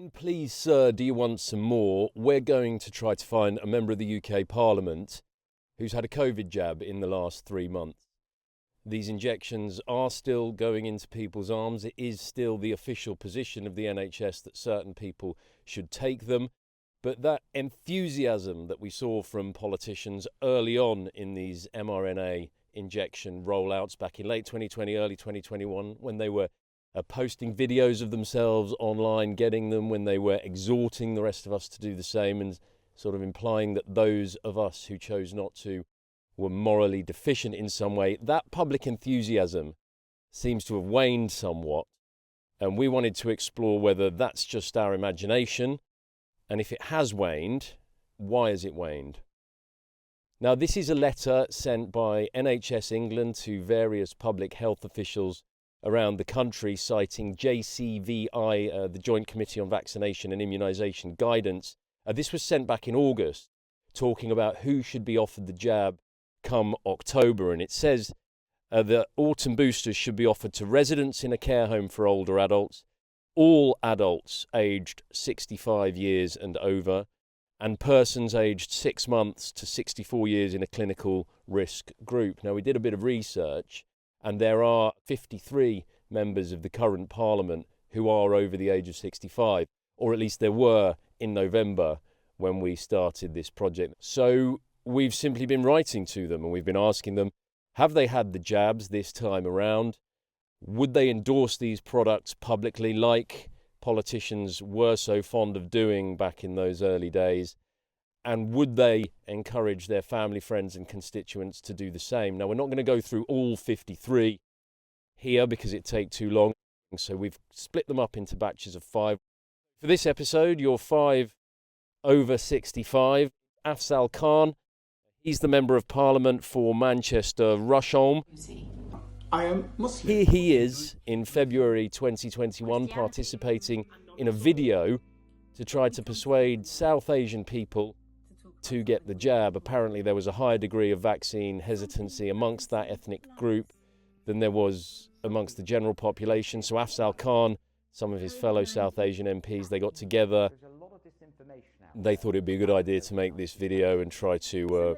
In Please Sir, Do You Want Some More, we're going to try to find a member of the UK Parliament who's had a COVID jab in the last 3 months. These injections are still going into people's arms. It is still the official position of the NHS that certain people should take them. But that enthusiasm that we saw from politicians early on in these mRNA injection rollouts back in late 2020, early 2021, when they were posting videos of themselves online, getting them, when they were exhorting the rest of us to do the same and sort of implying that those of us who chose not to were morally deficient in some way, that public enthusiasm seems to have waned somewhat. And we wanted to explore whether that's just our imagination, and if it has waned, why has it waned? Now, this is a letter sent by NHS England to various public health officials around the country, citing JCVI, the Joint Committee on Vaccination and Immunisation Guidance. This was sent back in August, talking about who should be offered the jab come October. And it says that autumn boosters should be offered to residents in a care home for older adults, all adults aged 65 years and over, and persons aged 6 months to 64 years in a clinical risk group. Now, we did a bit of research, and there are 53 members of the current Parliament who are over the age of 65, or at least there were in November when we started this project. So we've simply been writing to them and we've been asking them, have they had the jabs this time around? Would they endorse these products publicly like politicians were so fond of doing back in those early days? And would they encourage their family, friends and constituents to do the same? Now, we're not going to go through all 53 here because it'd take too long. So we've split them up into batches of 5. For this episode, your 5 over 65, Afzal Khan. He's the Member of Parliament for Manchester Rusholme. I am Muslim. Here he is in February 2021 participating in a video to try to persuade South Asian people to get the jab. Apparently there was a higher degree of vaccine hesitancy amongst that ethnic group than there was amongst the general population. So Afzal Khan, some of his fellow South Asian MPs, they got together. They thought it'd be a good idea to make this video and try to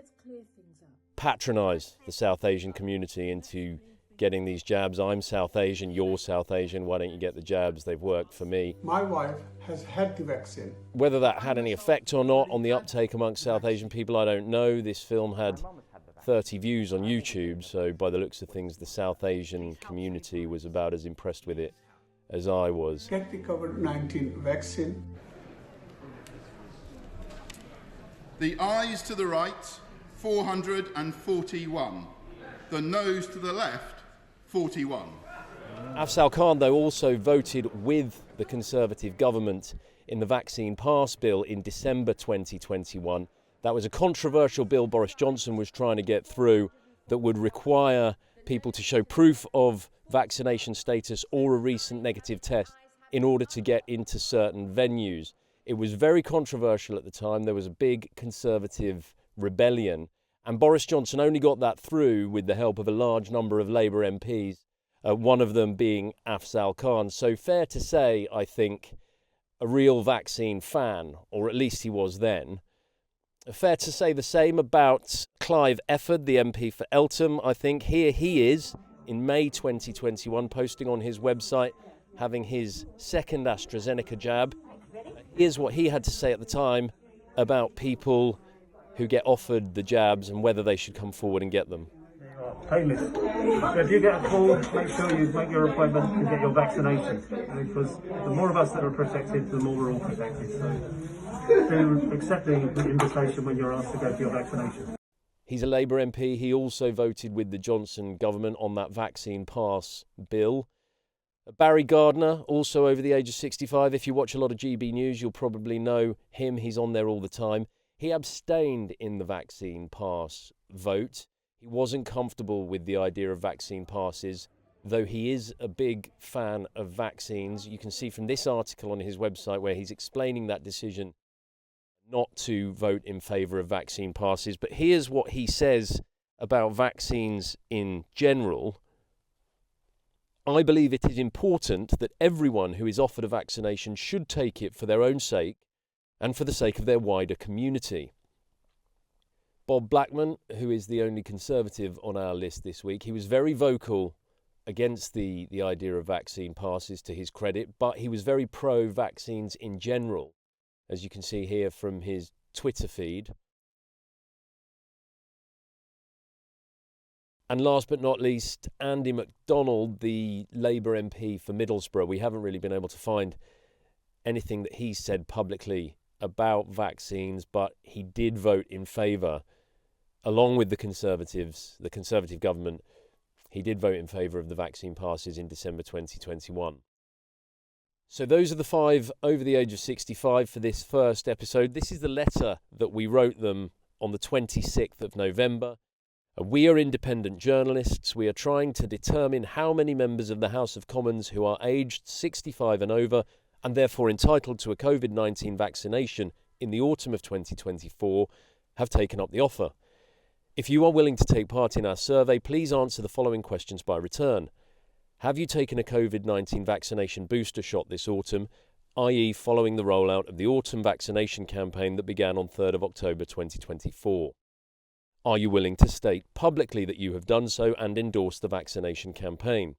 patronise the South Asian community into getting these jabs. I'm South Asian, you're South Asian, why don't you get the jabs? They've worked for me. My wife has had the vaccine. Whether that had any effect or not on the uptake amongst South Asian people, I don't know. This film had 30 views on YouTube, so by the looks of things, the South Asian community was about as impressed with it as I was. Get the COVID-19 vaccine. The ayes to the right, 441. The noes to the left, 41. Afzal Khan, though, also voted with the Conservative government in the Vaccine Pass Bill in December 2021. That was a controversial bill Boris Johnson was trying to get through that would require people to show proof of vaccination status or a recent negative test in order to get into certain venues. It was very controversial at the time. There was a big Conservative rebellion. And Boris Johnson only got that through with the help of a large number of Labour MPs, one of them being Afzal Khan. So fair to say, I think, a real vaccine fan, or at least he was then. Fair to say the same about Clive, the MP for Eltham. I think here he is in May 2021, posting on his website, having his second AstraZeneca jab. Here's what he had to say at the time about people who get offered the jabs and whether they should come forward and get them. Painless. So if you get a call, make sure you make your appointment and get your vaccination, because the more of us that are protected, the more we're all protected. So do accept the invitation when you're asked to go for your vaccination. He's a Labour MP. He also voted with the Johnson government on that vaccine pass bill. Barry Gardner, also over the age of 65. If you watch a lot of GB News, you'll probably know him. He's on there all the time. He abstained in the vaccine pass vote. He wasn't comfortable with the idea of vaccine passes, though he is a big fan of vaccines. You can see from this article on his website where he's explaining that decision not to vote in favour of vaccine passes. But here's what he says about vaccines in general. I believe it is important that everyone who is offered a vaccination should take it for their own sake and for the sake of their wider community. Bob Blackman, who is the only Conservative on our list this week, he was very vocal against the idea of vaccine passes, to his credit, but he was very pro-vaccines in general, as you can see here from his Twitter feed. And last but not least, Andy MacDonald, the Labour MP for Middlesbrough. We haven't really been able to find anything that he said publicly about vaccines, but he did vote in favour, along with the Conservatives, the Conservative government. He did vote in favour of the vaccine passes in December 2021. So those are the 5 over the age of 65 for this first episode. This is the letter that we wrote them on the 26th of November. We are independent journalists. We are trying to determine how many members of the House of Commons who are aged 65 and over and therefore entitled to a COVID-19 vaccination in the autumn of 2024 have taken up the offer. If you are willing to take part in our survey, please answer the following questions by return. Have you taken a COVID-19 vaccination booster shot this autumn, i.e. following the rollout of the autumn vaccination campaign that began on 3rd of October 2024? Are you willing to state publicly that you have done so and endorse the vaccination campaign?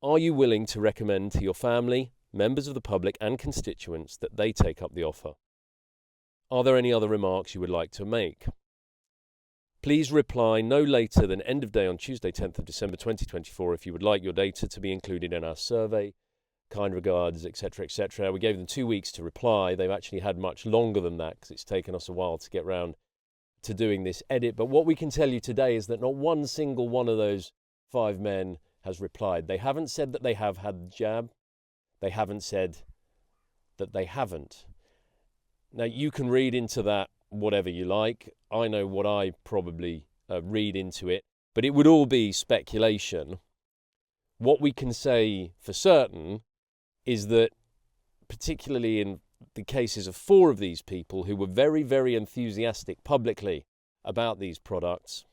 Are you willing to recommend to your family, members of the public and constituents that they take up the offer? Are there any other remarks you would like to make? Please reply no later than end of day on Tuesday 10th of December 2024 if you would like your data to be included in our survey. Kind regards, etc., etc. We gave them 2 weeks to reply. They've actually had much longer than that because it's taken us a while to get round to doing this edit. But what we can tell you today is that not one single one of those 5 men has replied. They haven't said that they have had the jab. They haven't said that they haven't. Now, you can read into that whatever you like. I know what I probably read into it, but it would all be speculation. What we can say for certain is that, particularly in the cases of 4 of these people who were very, very enthusiastic publicly about these products,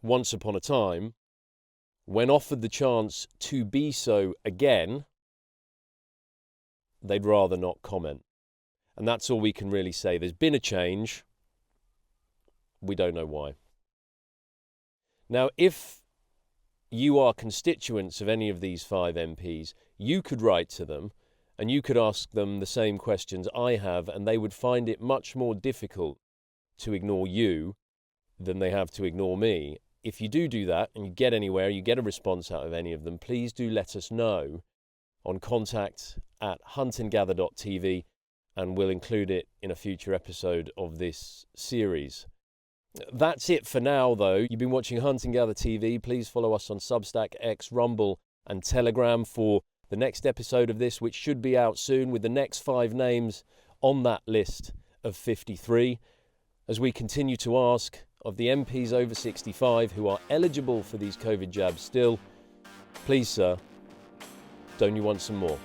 once upon a time, when offered the chance to be so again, they'd rather not comment. And that's all we can really say. There's been a change. We don't know why. Now, if you are constituents of any of these 5 MPs, you could write to them and you could ask them the same questions I have, and they would find it much more difficult to ignore you than they have to ignore me. If you do that and you get anywhere, you get a response out of any of them, please do let us know on contact@huntandgather.tv, and we'll include it in a future episode of this series. That's it for now, though. You've been watching Hunt and Gather TV. Please follow us on Substack, X, Rumble and Telegram for the next episode of this, which should be out soon, with the next 5 names on that list of 53, as we continue to ask of the MPs over 65 who are eligible for these COVID jabs still, please, sir, don't you want some more?